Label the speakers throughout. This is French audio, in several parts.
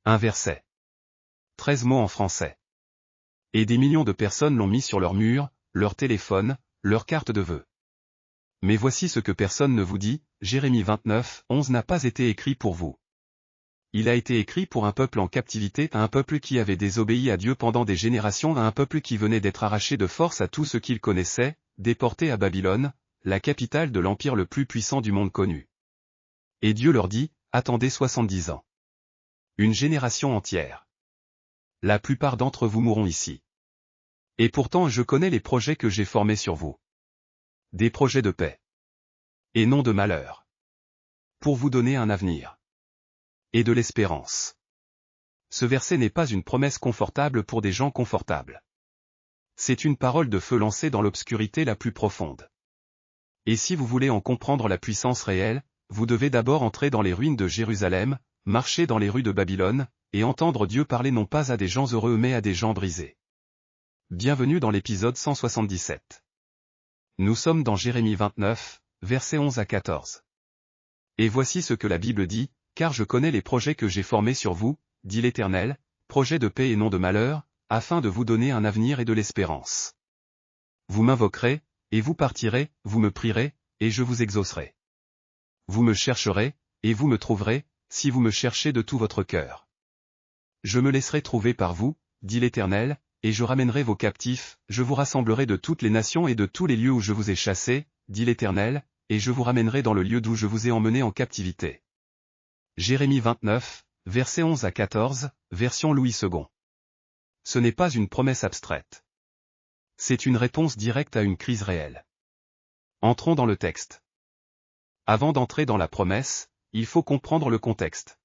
Speaker 1: Un verset. 13 mots en français. Et des millions de personnes l'ont mis sur leur mur, leur téléphone, leur carte de vœux. Mais voici ce que personne ne vous dit, Jérémie 29, 11 n'a pas été écrit pour vous. Il a été écrit pour un peuple en captivité, à un peuple qui avait désobéi à Dieu pendant des générations, à un peuple qui venait d'être arraché de force à tout ce qu'il connaissait, déporté à Babylone, la capitale de l'empire le plus puissant du monde connu. Et Dieu leur dit, attendez 70 ans. Une génération entière. La plupart d'entre vous mourront ici. Et pourtant je connais les projets que j'ai formés sur vous. Des projets de paix. Et non de malheur. Pour vous donner un avenir. Et de l'espérance. Ce verset n'est pas une promesse confortable pour des gens confortables. C'est une parole de feu lancée dans l'obscurité la plus profonde. Et si vous voulez en comprendre la puissance réelle, vous devez d'abord entrer dans les ruines de Jérusalem, marcher dans les rues de Babylone, et entendre Dieu parler non pas à des gens heureux mais à des gens brisés. Bienvenue dans l'épisode 177. Nous sommes dans Jérémie 29, versets 11 à 14. Et voici ce que la Bible dit, car je connais les projets que j'ai formés sur vous, dit l'Éternel, projets de paix et non de malheur, afin de vous donner un avenir et de l'espérance. Vous m'invoquerez, et vous partirez, vous me prierez, et je vous exaucerai. Vous me chercherez, et vous me trouverez, si vous me cherchez de tout votre cœur. Je me laisserai trouver par vous, dit l'Éternel, et je ramènerai vos captifs, je vous rassemblerai de toutes les nations et de tous les lieux où je vous ai chassés, dit l'Éternel, et je vous ramènerai dans le lieu d'où je vous ai emmenés en captivité. Jérémie 29, versets 11 à 14, version Louis II. Ce n'est pas une promesse abstraite. C'est une réponse directe à une crise réelle. Entrons dans le texte. Avant d'entrer dans la promesse, il faut comprendre le contexte.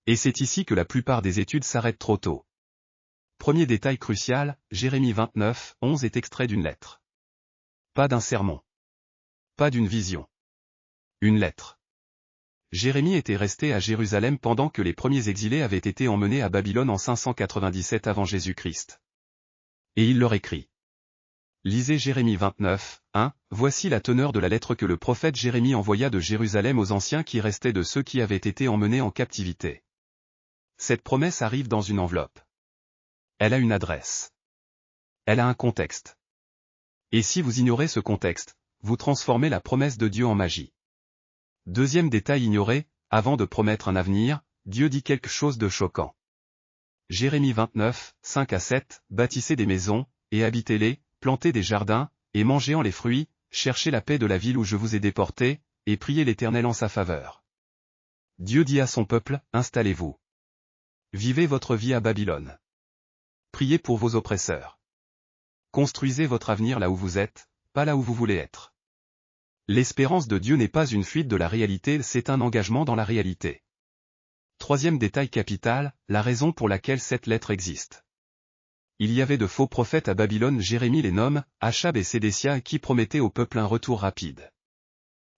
Speaker 1: Et c'est ici que la plupart des études s'arrêtent trop tôt. Premier détail crucial, Jérémie 29, 11 est extrait d'une lettre. Pas d'un sermon. Pas d'une vision. Une lettre. Jérémie était resté à Jérusalem pendant que les premiers exilés avaient été emmenés à Babylone en 597 avant Jésus-Christ. Et il leur écrit. Lisez Jérémie 29, 1, voici la teneur de la lettre que le prophète Jérémie envoya de Jérusalem aux anciens qui restaient de ceux qui avaient été emmenés en captivité. Cette promesse arrive dans une enveloppe. Elle a une adresse. Elle a un contexte. Et si vous ignorez ce contexte, vous transformez la promesse de Dieu en magie. Deuxième détail ignoré, avant de promettre un avenir, Dieu dit quelque chose de choquant. Jérémie 29, 5 à 7, bâtissez des maisons, et habitez-les, plantez des jardins, et mangez en les fruits, cherchez la paix de la ville où je vous ai déportés, et priez l'Éternel en sa faveur. Dieu dit à son peuple, installez-vous. Vivez votre vie à Babylone. Priez pour vos oppresseurs. Construisez votre avenir là où vous êtes, pas là où vous voulez être. L'espérance de Dieu n'est pas une fuite de la réalité, c'est un engagement dans la réalité. Troisième détail capital, la raison pour laquelle cette lettre existe. Il y avait de faux prophètes à Babylone, Jérémie les nomme, Achab et Sédécia qui promettaient au peuple un retour rapide.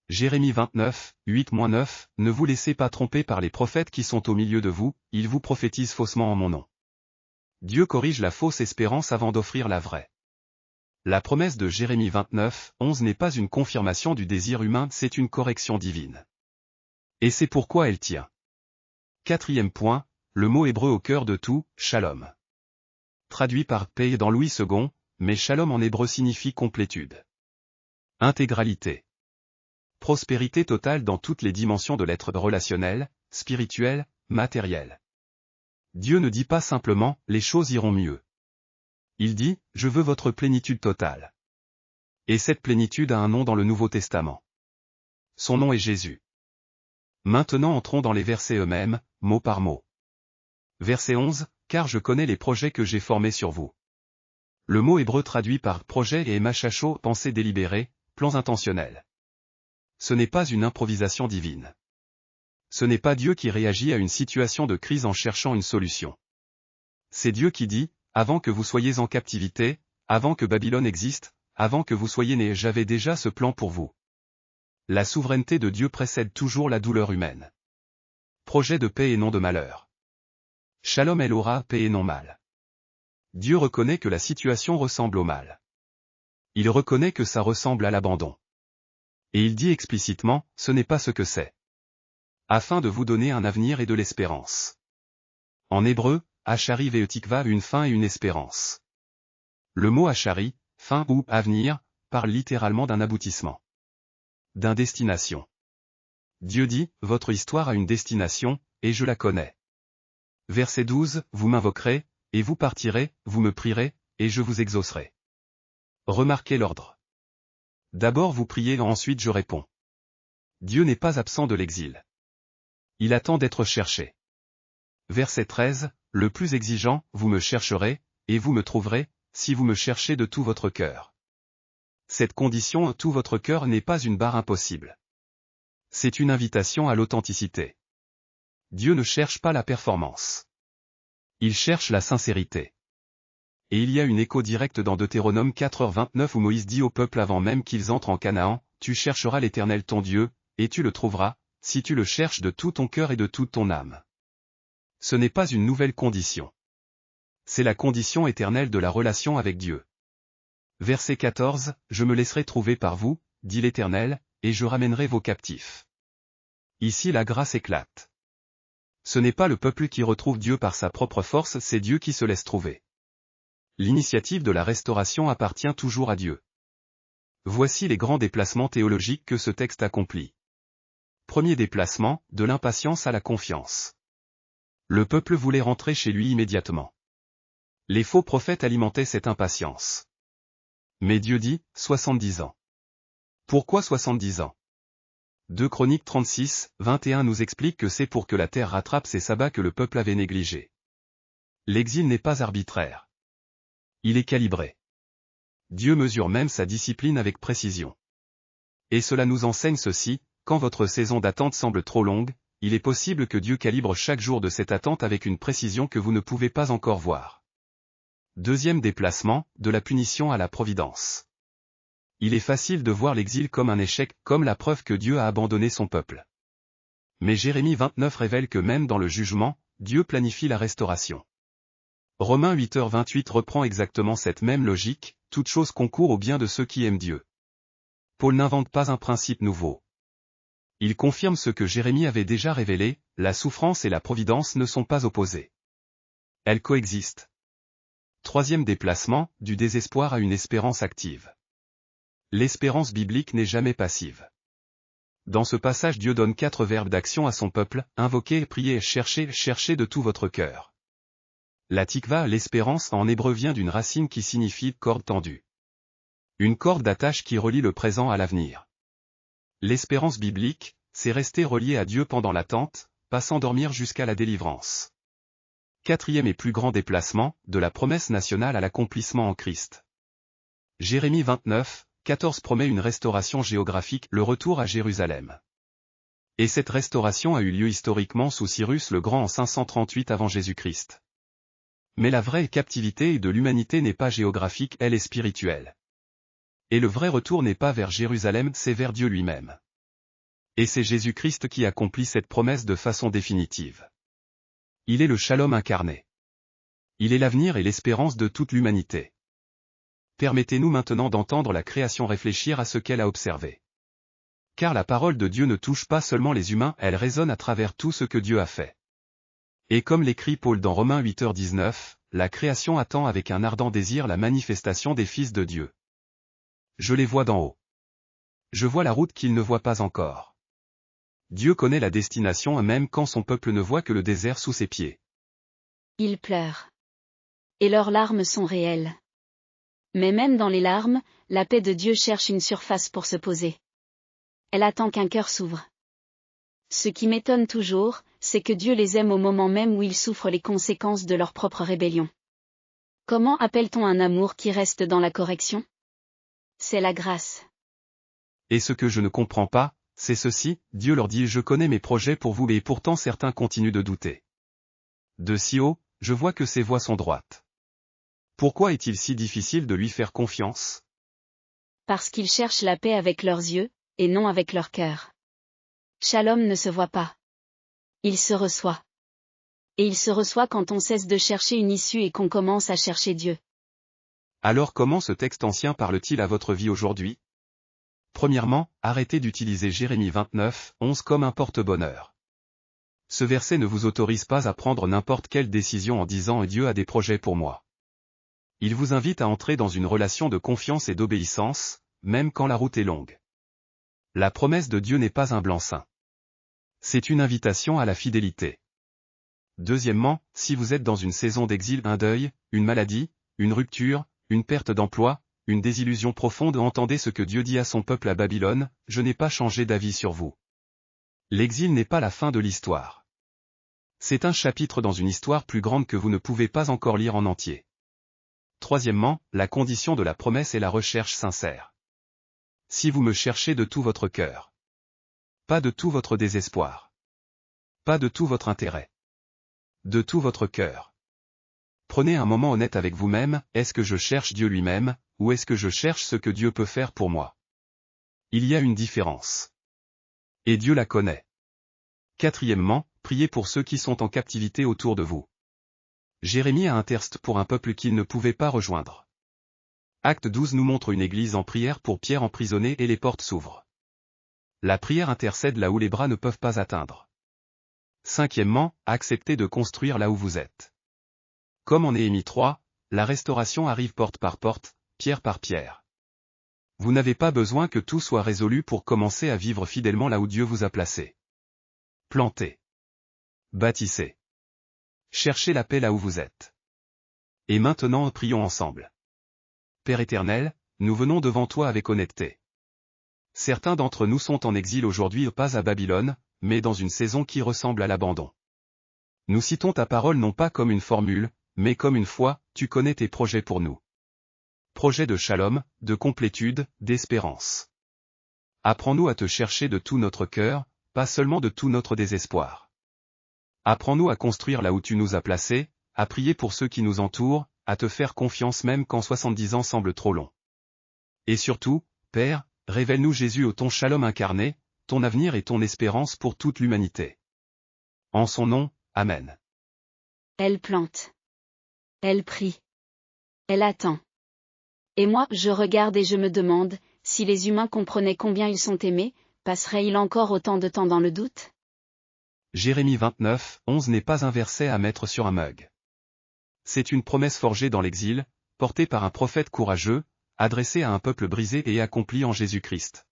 Speaker 1: Jérémie 29, 8-9, ne vous laissez pas tromper par les prophètes qui sont au milieu de vous, ils vous prophétisent faussement en mon nom. Dieu corrige la fausse espérance avant d'offrir la vraie. La promesse de Jérémie 29, 11 n'est pas une confirmation du désir humain, c'est une correction divine. Et c'est pourquoi elle tient. Quatrième point, le mot hébreu au cœur de tout, shalom. Traduit par paix dans Louis II, mais shalom en hébreu signifie complétude. Intégralité. Prospérité totale dans toutes les dimensions de l'être relationnel, spirituel, matériel. Dieu ne dit pas simplement, les choses iront mieux. Il dit, je veux votre plénitude totale. Et cette plénitude a un nom dans le Nouveau Testament. Son nom est Jésus. Maintenant entrons dans les versets eux-mêmes, mot par mot. Verset 11, car je connais les projets que j'ai formés sur vous. Le mot hébreu traduit par projet est machacho, pensée délibérée, plans intentionnels. Ce n'est pas une improvisation divine. Ce n'est pas Dieu qui réagit à une situation de crise en cherchant une solution. C'est Dieu qui dit, avant que vous soyez en captivité, avant que Babylone existe, avant que vous soyez nés, j'avais déjà ce plan pour vous. La souveraineté de Dieu précède toujours la douleur humaine. Projet de paix et non de malheur. Shalom el aura, paix et non mal. Dieu reconnaît que la situation ressemble au mal. Il reconnaît que ça ressemble à l'abandon. Et il dit explicitement, ce n'est pas ce que c'est. Afin de vous donner un avenir et de l'espérance. En hébreu, Achari ve'etikva une fin et une espérance. Le mot Achari, fin ou avenir, parle littéralement d'un aboutissement. D'un destination. Dieu dit, votre histoire a une destination, et je la connais. Verset 12, vous m'invoquerez, et vous partirez, vous me prierez, et je vous exaucerai. Remarquez l'ordre. D'abord vous priez, ensuite je réponds. Dieu n'est pas absent de l'exil. Il attend d'être cherché. Verset 13, le plus exigeant, vous me chercherez, et vous me trouverez, si vous me cherchez de tout votre cœur. Cette condition, tout votre cœur, n'est pas une barre impossible. C'est une invitation à l'authenticité. Dieu ne cherche pas la performance. Il cherche la sincérité. Et il y a une écho directe dans Deutéronome 4h29 où Moïse dit au peuple avant même qu'ils entrent en Canaan, tu chercheras l'Éternel ton Dieu, et tu le trouveras, si tu le cherches de tout ton cœur et de toute ton âme. Ce n'est pas une nouvelle condition. C'est la condition éternelle de la relation avec Dieu. Verset 14, je me laisserai trouver par vous, dit l'Éternel, et je ramènerai vos captifs. Ici la grâce éclate. Ce n'est pas le peuple qui retrouve Dieu par sa propre force, c'est Dieu qui se laisse trouver. L'initiative de la restauration appartient toujours à Dieu. Voici les grands déplacements théologiques que ce texte accomplit. Premier déplacement, de l'impatience à la confiance. Le peuple voulait rentrer chez lui immédiatement. Les faux prophètes alimentaient cette impatience. Mais Dieu dit, 70 ans. Pourquoi 70 ans? 2 Chroniques 36, 21 nous explique que c'est pour que la terre rattrape ses sabbats que le peuple avait négligés. L'exil n'est pas arbitraire. Il est calibré. Dieu mesure même sa discipline avec précision. Et cela nous enseigne ceci, quand votre saison d'attente semble trop longue, il est possible que Dieu calibre chaque jour de cette attente avec une précision que vous ne pouvez pas encore voir. Deuxième déplacement, de la punition à la providence. Il est facile de voir l'exil comme un échec, comme la preuve que Dieu a abandonné son peuple. Mais Jérémie 29 révèle que même dans le jugement, Dieu planifie la restauration. Romains 8h28 reprend exactement cette même logique, toute chose concourt au bien de ceux qui aiment Dieu. Paul n'invente pas un principe nouveau. Il confirme ce que Jérémie avait déjà révélé, la souffrance et la providence ne sont pas opposées. Elles coexistent. Troisième déplacement, du désespoir à une espérance active. L'espérance biblique n'est jamais passive. Dans ce passage Dieu donne 4 verbes d'action à son peuple, invoquer, prier, chercher, chercher de tout votre cœur. La tikva, l'espérance en hébreu vient d'une racine qui signifie corde tendue. Une corde d'attache qui relie le présent à l'avenir. L'espérance biblique, c'est rester relié à Dieu pendant l'attente, pas s'endormir jusqu'à la délivrance. Quatrième et plus grand déplacement, de la promesse nationale à l'accomplissement en Christ. Jérémie 29, 14 promet une restauration géographique, le retour à Jérusalem. Et cette restauration a eu lieu historiquement sous Cyrus le Grand en 538 avant Jésus-Christ. Mais la vraie captivité de l'humanité n'est pas géographique, elle est spirituelle. Et le vrai retour n'est pas vers Jérusalem, c'est vers Dieu lui-même. Et c'est Jésus-Christ qui accomplit cette promesse de façon définitive. Il est le shalom incarné. Il est l'avenir et l'espérance de toute l'humanité. Permettez-nous maintenant d'entendre la création réfléchir à ce qu'elle a observé. Car la parole de Dieu ne touche pas seulement les humains, elle résonne à travers tout ce que Dieu a fait. Et comme l'écrit Paul dans Romains 8h19, la création attend avec un ardent désir la manifestation des fils de Dieu. Je les vois d'en haut. Je vois la route qu'ils ne voient pas encore. Dieu connaît la destination même quand son peuple ne voit que le désert sous ses pieds.
Speaker 2: Ils pleurent. Et leurs larmes sont réelles. Mais même dans les larmes, la paix de Dieu cherche une surface pour se poser. Elle attend qu'un cœur s'ouvre. Ce qui m'étonne toujours, c'est que Dieu les aime au moment même où ils souffrent les conséquences de leur propre rébellion. Comment appelle-t-on un amour qui reste dans la correction? C'est la grâce.
Speaker 1: Et ce que je ne comprends pas, c'est ceci, Dieu leur dit « Je connais mes projets pour vous » et pourtant certains continuent de douter. De si haut, je vois que ses voies sont droites. Pourquoi est-il si difficile de lui faire confiance?
Speaker 2: Parce qu'ils cherchent la paix avec leurs yeux, et non avec leur cœur. Shalom ne se voit pas. Il se reçoit. Et il se reçoit quand on cesse de chercher une issue et qu'on commence à chercher Dieu.
Speaker 1: Alors comment ce texte ancien parle-t-il à votre vie aujourd'hui? Premièrement, arrêtez d'utiliser Jérémie 29, 11 comme un porte-bonheur. Ce verset ne vous autorise pas à prendre n'importe quelle décision en disant « Dieu a des projets pour moi ». Il vous invite à entrer dans une relation de confiance et d'obéissance, même quand la route est longue. La promesse de Dieu n'est pas un blanc-seing. C'est une invitation à la fidélité. Deuxièmement, si vous êtes dans une saison d'exil, un deuil, une maladie, une rupture, une perte d'emploi, une désillusion profonde, entendez ce que Dieu dit à son peuple à Babylone, « Je n'ai pas changé d'avis sur vous ». L'exil n'est pas la fin de l'histoire. C'est un chapitre dans une histoire plus grande que vous ne pouvez pas encore lire en entier. Troisièmement, la condition de la promesse est la recherche sincère. Si vous me cherchez de tout votre cœur. Pas de tout votre désespoir. Pas de tout votre intérêt. De tout votre cœur. Prenez un moment honnête avec vous-même, est-ce que je cherche Dieu lui-même, ou est-ce que je cherche ce que Dieu peut faire pour moi? Il y a une différence. Et Dieu la connaît. Quatrièmement, priez pour ceux qui sont en captivité autour de vous. Jérémie a intercédé pour un peuple qu'il ne pouvait pas rejoindre. Acte 12 nous montre une église en prière pour Pierre emprisonné et les portes s'ouvrent. La prière intercède là où les bras ne peuvent pas atteindre. Cinquièmement, acceptez de construire là où vous êtes. Comme en Néhémie 3, la restauration arrive porte par porte, pierre par pierre. Vous n'avez pas besoin que tout soit résolu pour commencer à vivre fidèlement là où Dieu vous a placé. Plantez. Bâtissez. Cherchez la paix là où vous êtes. Et maintenant, prions ensemble. Père éternel, nous venons devant toi avec honnêteté. Certains d'entre nous sont en exil aujourd'hui, pas à Babylone, mais dans une saison qui ressemble à l'abandon. Nous citons ta parole non pas comme une formule, mais comme une foi, tu connais tes projets pour nous. Projets de shalom, de complétude, d'espérance. Apprends-nous à te chercher de tout notre cœur, pas seulement de tout notre désespoir. Apprends-nous à construire là où tu nous as placés, à prier pour ceux qui nous entourent, à te faire confiance même quand 70 ans semblent trop longs. Et surtout, Père, révèle-nous Jésus au ton shalom incarné, ton avenir et ton espérance pour toute l'humanité. En son nom, Amen.
Speaker 2: Elle plante. Elle prie. Elle attend. Et moi, je regarde et je me demande, si les humains comprenaient combien ils sont aimés, passerait-il encore autant de temps dans le doute?
Speaker 1: Jérémie 29, 11 n'est pas un verset à mettre sur un mug. C'est une promesse forgée dans l'exil, portée par un prophète courageux, adressée à un peuple brisé et accomplie en Jésus-Christ.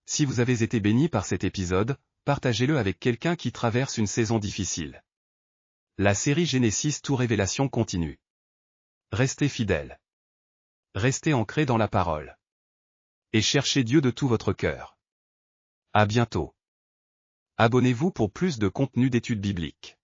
Speaker 1: Si vous avez été béni par cet épisode, partagez-le avec quelqu'un qui traverse une saison difficile. La série Genesis to Révélation continue. Restez fidèles. Restez ancrés dans la parole. Et cherchez Dieu de tout votre cœur. À bientôt. Abonnez-vous pour plus de contenu d'études bibliques.